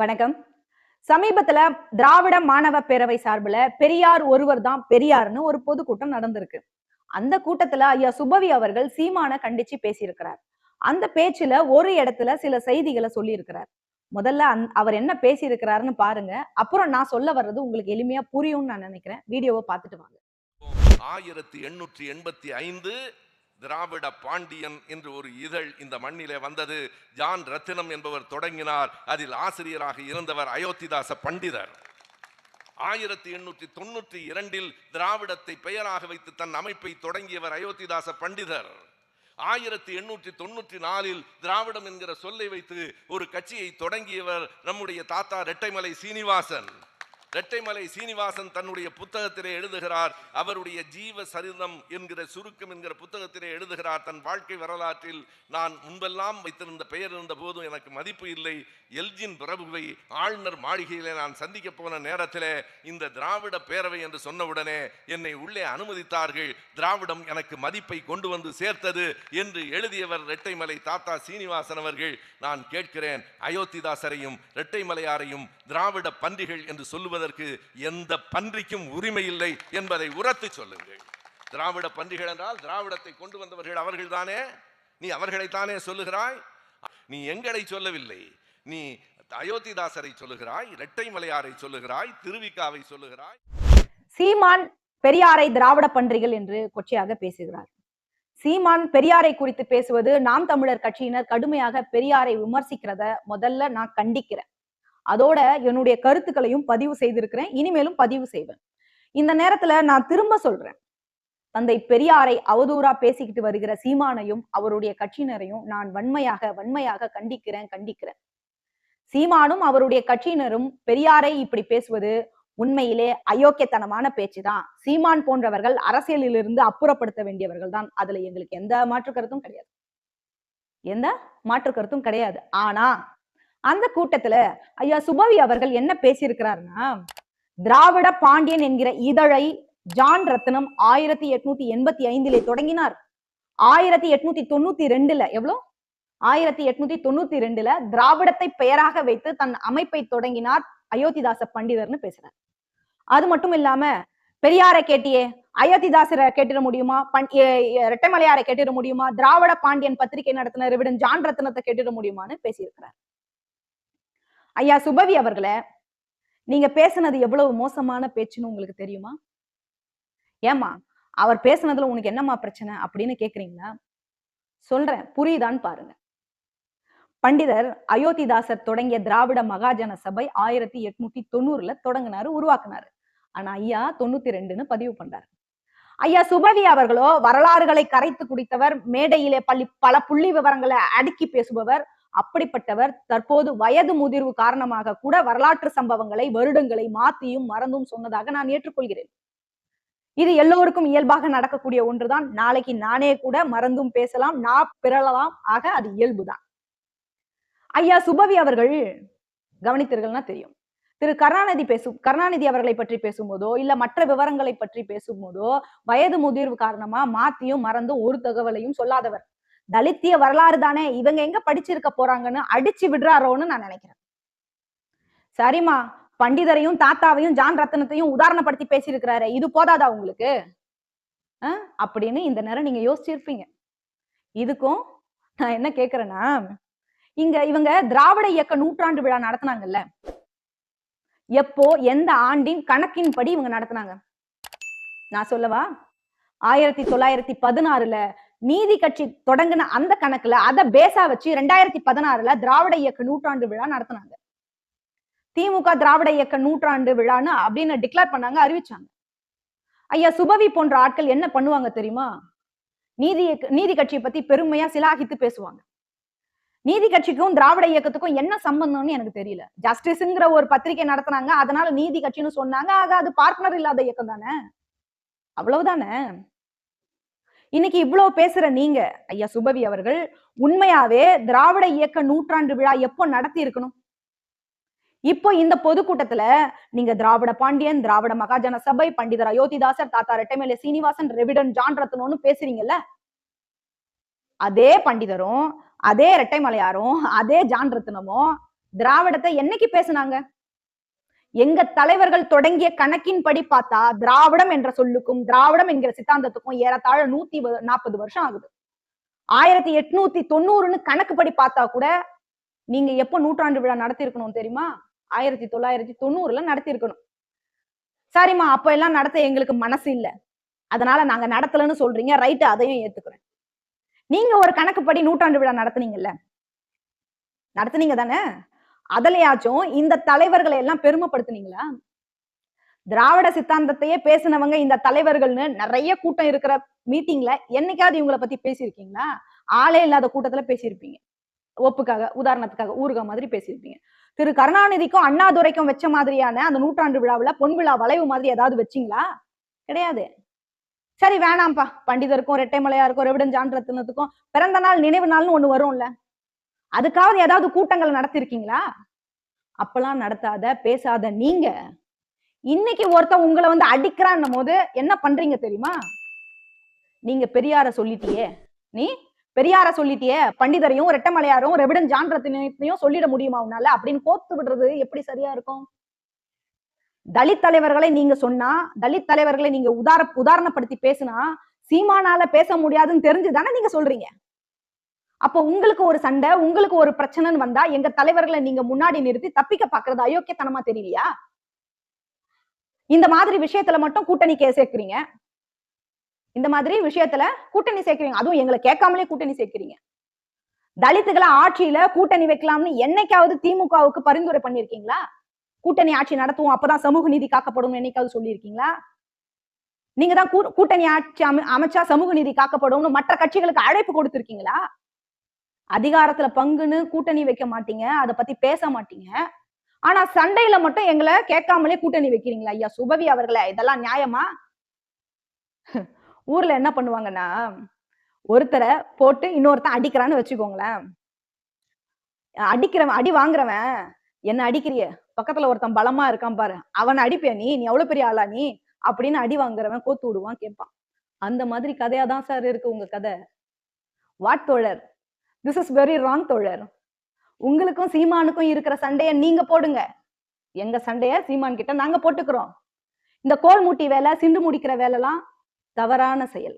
வணக்கம். சமீபத்துல திராவிட மாணவ பேரவை சார்புல பெரியார் ஒருவர் தான் பெரியார்னு ஒரு பொதுக்கூட்டம் நடந்திருக்கு. அந்த கூட்டத்துல ஐயா சுபவி அவர்கள் சீமான கண்டிச்சு பேசியிருக்கிறார். அந்த பேச்சுல ஒரு இடத்துல சில செய்திகளை சொல்லியிருக்கிறார். முதல்ல அவர் என்ன பேசியிருக்கிறாருன்னு பாருங்க. அப்புறம் நான் சொல்ல வர்றது உங்களுக்கு எளிமையா புரியும்னு நான் நினைக்கிறேன். வீடியோவை பார்த்துட்டு வாங்க. 1885 திராவிட பாண்டியன் என்று ஒரு இதழ் இந்த மண்ணிலே வந்தது. ஜான் ரத்தினம் என்பவர் தொடங்கினார். அதில் ஆசிரியராக இருந்தவர் அயோத்திதாச பண்டிதர். 1892 திராவிடத்தை பெயராக வைத்து தன் அமைப்பை தொடங்கியவர் அயோத்திதாச பண்டிதர். 1894 திராவிடம் என்கிற சொல்லை வைத்து ஒரு கட்சியை தொடங்கியவர் நம்முடைய தாத்தா ரெட்டைமலை சீனிவாசன். ரெட்டைமலை சீனிவாசன் தன்னுடைய புத்தகத்திலே எழுதுகிறார், அவருடைய ஜீவ சரிதம் என்கிற சுருக்கம் என்கிற புத்தகத்திலே எழுதுகிறார், தன் வாழ்க்கை வரலாற்றில் நான் முன்பெல்லாம் வைத்திருந்த பெயர் இருந்த போதும் எனக்கு மதிப்பு இல்லை. எல்ஜின் பிரபுவை ஆளுநர் மாளிகையிலே நான் சந்திக்க போன நேரத்திலே இந்த திராவிட பேரவை என்று சொன்னவுடனே என்னை உள்ளே அனுமதித்தார்கள். திராவிடம் எனக்கு மதிப்பை கொண்டு வந்து சேர்த்தது என்று எழுதியவர் ரெட்டைமலை தாத்தா சீனிவாசன் அவர்கள். நான் கேட்கிறேன், அயோத்திதாசரையும் ரெட்டைமலையாரையும் திராவிட பன்றிகள் என்று சொல்லுவது எந்த பன்றிக்கும் உரிமை இல்லை என்பதை உரத்து சொல்லுங்கள். திராவிட பன்றிகள் என்றால் திராவிடத்தை கொண்டு வந்தவர்கள் அவர்கள் தானே. நீ அவர்களைத்தானே சொல்லுகிறாய், நீ எங்களை சொல்லவில்லை. நீ அயோத்திதாசரை சொல்லுகிறாய், இரட்டைமலையாரை சொல்லுகிறாய், திருவிக்காவை சொல்லுகிறாய். சீமான் பெரியாரை திராவிட பன்றிகள் என்று கொச்சையாக பேசுகிறார். சீமான் பெரியாரை குறித்து பேசுவது நாம் தமிழர் கட்சியினர் கடுமையாக பெரியாரை விமர்சிக்கிறத முதல்ல நான் கண்டிக்கிறேன். அதோட என்னுடைய கருத்துக்களையும் பதிவு செய்திருக்கிறேன், இனிமேலும் பதிவு செய்வேன். இந்த நேரத்துல நான் திரும்ப சொல்றேன், தந்தை பெரியாரை அவதூறா பேசிக்கிட்டு வருகிற சீமானையும் அவருடைய கட்சியினரையும் நான் வன்மையாக கண்டிக்கிறேன். சீமானும் அவருடைய கட்சியினரும் பெரியாரை இப்படி பேசுவது உண்மையிலே அயோக்கியத்தனமான பேச்சுதான். சீமான் போன்றவர்கள் அரசியலில் இருந்து அப்புறப்படுத்த வேண்டியவர்கள் தான். அதுல எங்களுக்கு எந்த மாற்று கருத்தும் கிடையாது. ஆனா அந்த கூட்டத்துல ஐயா சுபவி அவர்கள் என்ன பேசியிருக்கிறாருன்னா, திராவிட பாண்டியன் என்கிற இதழை ஜான் ரத்னம் 1885 தொடங்கினார். 1892 திராவிடத்தை பெயராக வைத்து தன் அமைப்பை தொடங்கினார் அயோத்திதாச பண்டிதர்னு பேசுறார். அது மட்டும் இல்லாம பெரியாரை கேட்டியே, அயோத்திதாசரை கேட்டிட முடியுமா? ரெட்டைமலையாரை கேட்டிட முடியுமா? திராவிட பாண்டியன் பத்திரிகை நடத்தின ரெவிடன் ஜான் ரத்னத்தை கேட்டிட முடியுமான்னு பேசியிருக்கிறார். ஐயா சுபவி அவர்களே, நீங்க பேசுனது எவ்வளவு மோசமான பேச்சுன்னு உங்களுக்கு தெரியுமா? ஏமா அவர் பேசுனதுல உனக்கு என்னமா பிரச்சனை அப்படின்னு கேக்குறீங்களா? சொல்றேன், புரியுதான்னு பாருங்க. பண்டிதர் அயோத்திதாசர் தொடங்கிய திராவிட மகாஜன சபை 1890 தொடங்கினாரு, உருவாக்குனாரு. ஆனா ஐயா 92ன்னு பதிவு பண்றாரு. ஐயா சுபவி அவர்களோ வரலாறுகளை கரைத்து குடித்தவர், மேடையிலே பல புள்ளி விவரங்களை அடுக்கி பேசுபவர். அப்படிப்பட்டவர் தற்போது வயது முதிர்வு காரணமாக கூட வரலாற்று சம்பவங்களை வருடங்களை மாத்தியும் மறந்தும் சொன்னதாக நான் ஏற்றுக்கொள்கிறேன். இது எல்லோருக்கும் இயல்பாக நடக்கக்கூடிய ஒன்றுதான். நாளைக்கு நானே கூட மறந்தும் பேசலாம், நான் பிறழலாம். ஆக அது இயல்புதான். ஐயா சுபவி அவர்கள் கவனித்தீர்கள்னா தெரியும், திரு கருணாநிதி அவர்களை பற்றி பேசும்போதோ இல்ல மற்ற விவரங்களை பற்றி பேசும்போதோ வயது முதிர்வு காரணமா மாத்தியும் மறந்தும் ஒரு தகவலையும் சொல்லாதவர். தலித்திய வரலாறு தானே, இவங்க எங்க படிச்சிருக்க போறாங்கன்னு அடிச்சு விடுறாரோன்னு நான் நினைக்கிறேன். சரிமா, பண்டிதரையும் தாத்தாவையும் ஜான் ரத்னத்தையும் உதாரணப்படுத்தி பேசியிருக்கிறாரு, இது போதாதா உங்களுக்கு அப்படின்னு இந்த நேரம் நீங்க யோசிச்சிருப்பீங்க. இதுக்கும் நான் என்ன கேக்குறேன்னா, இவங்க திராவிட இயக்க நூற்றாண்டு விழா நடத்தினாங்கல்ல, எப்போ எந்த ஆண்டின் கணக்கின்படி இவங்க நடத்தினாங்க நான் சொல்லவா? 1916 நீதி கட்சி தொடங்கின அந்த கணக்குல அத பேசா வச்சு 2016 திராவிட இயக்க நூற்றாண்டு விழா நடத்தினாங்க. திமுக திராவிட இயக்க நூற்றாண்டு விழான்னு அப்படின்னு டிக்ளேர் பண்ணாங்க, அறிவிச்சாங்க. ஐயா சுபவி போன்ற ஆட்கள் என்ன பண்ணுவாங்க தெரியுமா? நீதி கட்சியை பத்தி பெருமையா சிலாகித்து பேசுவாங்க. நீதி கட்சிக்கும் திராவிட இயக்கத்துக்கும் என்ன சம்பந்தம்னு எனக்கு தெரியல. ஜஸ்டிஸ்ங்கிற ஒரு பத்திரிகை நடத்தினாங்க, அதனால நீதி கட்சின்னு சொன்னாங்க. ஆக அது பார்ட்னர் இல்லாத இயக்கம் தானே, அவ்வளவுதானே. இன்னைக்கு இவ்வளவு பேசுற நீங்க ஐயா சுபவி அவர்கள் உண்மையாவே திராவிட இயக்க நூற்றாண்டு விழா எப்போ நடத்தி இருக்கணும்? இப்போ இந்த பொதுக்கூட்டத்துல நீங்க திராவிட பாண்டியன், திராவிட மகாஜன சபை, பண்டிதர் அயோத்திதாசர், தாத்தா ரெட்டைமலை சீனிவாசன், ரெவிடன் ஜான் ரத்னம்னு பேசுறீங்கல்ல, அதே பண்டிதரும் அதே ரெட்டைமலையாரும் அதே ஜான் ரத்னமும் திராவிடத்தை என்னைக்கு பேசுனாங்க? எங்க தலைவர்கள் தொடங்கிய கணக்கின்படி பார்த்தா திராவிடம் என்ற சொல்லுக்கும் திராவிடம் என்கிற சித்தாந்தத்துக்கும் ஏறத்தாழ 140 வருஷம் ஆகுது. 1890ன்னு கணக்குப்படி பார்த்தா கூட நீங்க எப்ப நூற்றாண்டு விழா நடத்தி இருக்கணும் தெரியுமா? 1990ல நடத்தி இருக்கணும். சரிம்மா, அப்ப எல்லாம் நடத்த எங்களுக்கு மனசு இல்ல, அதனால நாங்க நடத்தலன்னு சொல்றீங்க. ரைட், அதையும் ஏத்துக்கிறேன். நீங்க ஒரு கணக்குப்படி நூற்றாண்டு விழா நடத்துனீங்கல்ல, நடத்துனீங்க தானே? அதுலயாச்சும் இந்த தலைவர்களை எல்லாம் பெருமைப்படுத்துனீங்களா? திராவிட சித்தாந்தத்தையே பேசினவங்க இந்த தலைவர்கள்னு நிறைய கூட்டம் இருக்கிற மீட்டிங்ல என்னைக்காவது இவங்கள பத்தி பேசியிருக்கீங்களா? ஆளே இல்லாத கூட்டத்துல பேசியிருப்பீங்க. ஒப்புக்காக, உதாரணத்துக்காக ஊறுகா மாதிரி பேசியிருப்பீங்க. திரு கருணாநிதிக்கும் அண்ணாதுரைக்கும் வச்ச மாதிரியான அந்த நூற்றாண்டு விழாவுல பொன் விழா வளைவு மாதிரி ஏதாவது வச்சீங்களா? கிடையாது. சரி வேணாம்ப்பா, பண்டிதருக்கும் ரெட்டைமலையாருக்கும் ரெவிடன் ஜான் ரத்தினத்துக்கும் பிறந்த நாள் நினைவு நாள்னு ஒண்ணு வரும்ல, அதுக்காவது ஏதாவது கூட்டங்கள் நடத்திருக்கீங்களா? அப்பெல்லாம் நடத்தாத பேசாத நீங்க இன்னைக்கு ஒருத்தன் உங்களை வந்து அடிக்கிறான்னும் போது என்ன பண்றீங்க தெரியுமா? நீங்க பெரியார சொல்லிட்டியே, நீ பெரியார சொல்லிட்டியே, பண்டிதரையும் ரெட்டமலையாரும் ரெவிடன் ஜான் ரத்தினத்தையும் சொல்லிட முடியுமா உன்னால அப்படின்னு கோத்து விடுறது எப்படி சரியா இருக்கும்? தலித் தலைவர்களை நீங்க சொன்னா, தலித் தலைவர்களை நீங்க உதாரணப்படுத்தி பேசினா சீமானால பேச முடியாதுன்னு தெரிஞ்சுதானே நீங்க சொல்றீங்க. அப்போ உங்களுக்கு ஒரு சண்டை, உங்களுக்கு ஒரு பிரச்சனைன்னு வந்தா எங்க தலைவர்களை நீங்க முன்னாடி நிறுத்தி தப்பிக்க பாக்குறது அயோக்கியத்தனமா தெரியலையா? இந்த மாதிரி விஷயத்துல மட்டும் கூட்டணி சேர்க்கிறீங்க. இந்த மாதிரி விஷயத்துல கூட்டணி சேர்க்கிறீங்க. அதுவும் எங்களை கேட்காமலே கூட்டணி சேர்க்கிறீங்க. தலித்துகளை ஆட்சியில கூட்டணி வைக்கலாம்னு என்னைக்காவது திமுகவுக்கு பரிந்துரை பண்ணிருக்கீங்களா? கூட்டணி ஆட்சி நடத்துவோம், அப்பதான் சமூக நீதி காக்கப்படும் என்னைக்காவது சொல்லியிருக்கீங்களா? நீங்க தான் கூட்டணி ஆட்சி அமைச்சா சமூக நீதி காக்கப்படும்னு மற்ற கட்சிகளுக்கு அழைப்பு கொடுத்திருக்கீங்களா? அதிகாரத்துல பங்குன்னு கூட்டணி வைக்க மாட்டீங்க, அதை பத்தி பேச மாட்டீங்க. ஆனா சண்டையில மட்டும் எங்களை கேட்காமலே கூட்டணி வைக்கிறீங்களா? ஐயா சுபவி அவர்களே, இதெல்லாம் நியாயமா? ஊர்ல என்ன பண்ணுவாங்கன்னா, ஒருத்தரை போட்டு இன்னொருத்தன் அடிக்கிறான்னு வச்சுக்கோங்களேன். அடிக்கிறவன், அடி வாங்குறவன், என்ன அடிக்கிறிய, பக்கத்துல ஒருத்தன் பலமா இருக்கான் பாரு, அவனை அடிப்பியா நீ எவ்வளவு பெரிய ஆளா நீ அப்படின்னு அடி வாங்குறவன் கோத்து விடுவான், கேட்பான். அந்த மாதிரி கதையாதான் சார் இருக்கு உங்க கதை. வாட் தோழர், திஸ் இஸ் வெரி ராங் தோழர். உங்களுக்கும் சீமானுக்கும் இருக்கிற சண்டைய நீங்க போடுங்க, எங்க சண்டைய சீமான் கிட்ட நாங்க போட்டுக்கிறோம். இந்த கோல் மூட்டி வேலை, சிண்டு முடிக்கிற வேலைலாம் தவறான செயல்.